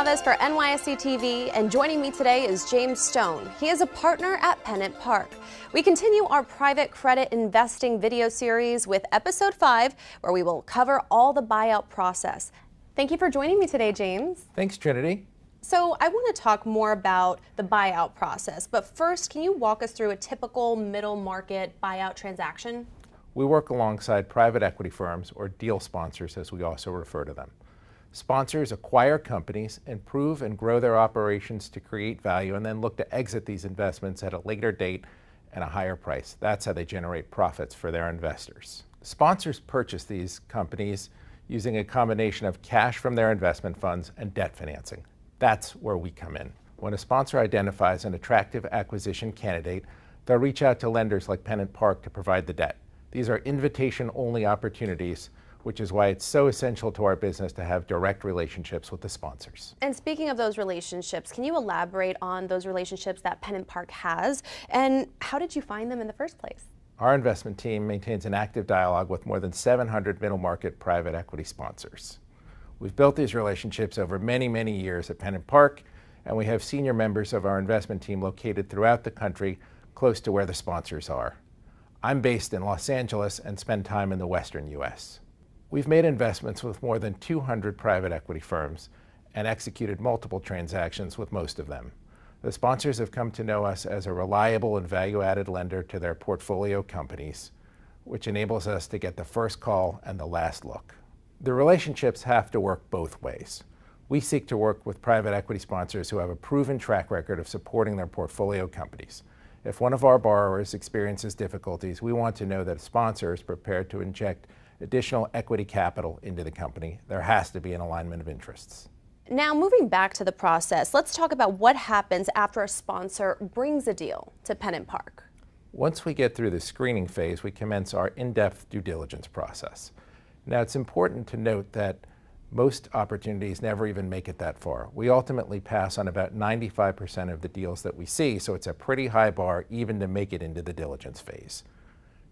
Chavez for NYSE TV, and joining me today is James Stone. He is a partner at PennantPark. We continue our private credit investing video series with episode 5, where we will cover all the buyout process. Thank you for joining me today, James. Thanks, Trinity. So I want to talk more about the buyout process, but first, can you walk us through a typical middle market buyout transaction? We work alongside private equity firms, or deal sponsors as we also refer to them. Sponsors acquire companies, improve and grow their operations to create value, and then look to exit these investments at a later date and a higher price. That's how they generate profits for their investors. Sponsors purchase these companies using a combination of cash from their investment funds and debt financing. That's where we come in. When a sponsor identifies an attractive acquisition candidate, they'll reach out to lenders like PennantPark to provide the debt. These are invitation-only opportunities, which is why it's so essential to our business to have direct relationships with the sponsors. And speaking of those relationships, can you elaborate on those relationships that PennantPark has, and how did you find them in the first place? Our investment team maintains an active dialogue with more than 700 middle market private equity sponsors. We've built these relationships over many, many years at PennantPark, and we have senior members of our investment team located throughout the country, close to where the sponsors are. I'm based in Los Angeles and spend time in the Western U.S. We've made investments with more than 200 private equity firms and executed multiple transactions with most of them. The sponsors have come to know us as a reliable and value-added lender to their portfolio companies, which enables us to get the first call and the last look. The relationships have to work both ways. We seek to work with private equity sponsors who have a proven track record of supporting their portfolio companies. If one of our borrowers experiences difficulties, we want to know that a sponsor is prepared to inject additional equity capital into the company. There has to be an alignment of interests. Now, moving back to the process, let's talk about what happens after a sponsor brings a deal to PennantPark. Once we get through the screening phase, we commence our in-depth due diligence process. Now, it's important to note that most opportunities never even make it that far. We ultimately pass on about 95% of the deals that we see, so it's a pretty high bar even to make it into the diligence phase.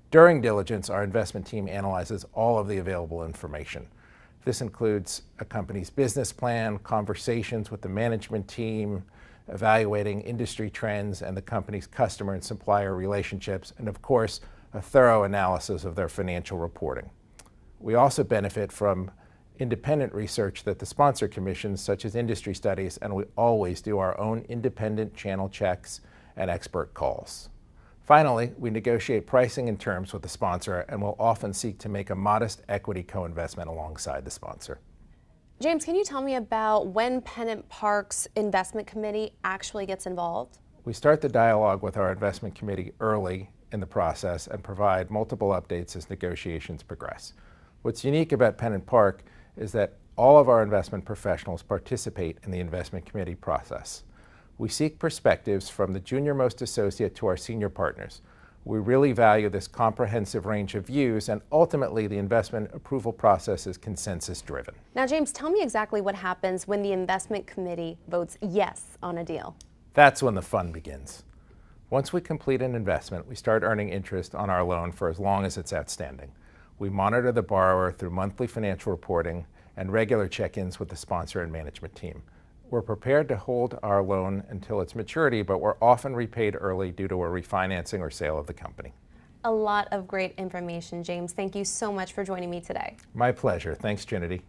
During diligence, our investment team analyzes all of the available information. This includes a company's business plan, conversations with the management team, evaluating industry trends and the company's customer and supplier relationships, and of course, a thorough analysis of their financial reporting. We also benefit from independent research that the sponsor commissions, such as industry studies, and we always do our own independent channel checks and expert calls. Finally, we negotiate pricing and terms with the sponsor and will often seek to make a modest equity co-investment alongside the sponsor. James, can you tell me about when PennantPark's investment committee actually gets involved? We start the dialogue with our investment committee early in the process and provide multiple updates as negotiations progress. What's unique about PennantPark is that all of our investment professionals participate in the investment committee process. We seek perspectives from the junior-most associate to our senior partners. We really value this comprehensive range of views, and ultimately the investment approval process is consensus-driven. Now, James, tell me exactly what happens when the investment committee votes yes on a deal. That's when the fun begins. Once we complete an investment, we start earning interest on our loan for as long as it's outstanding. We monitor the borrower through monthly financial reporting and regular check-ins with the sponsor and management team. We're prepared to hold our loan until its maturity, but we're often repaid early due to a refinancing or sale of the company. A lot of great information, James. Thank you so much for joining me today. My pleasure. Thanks, Trinity.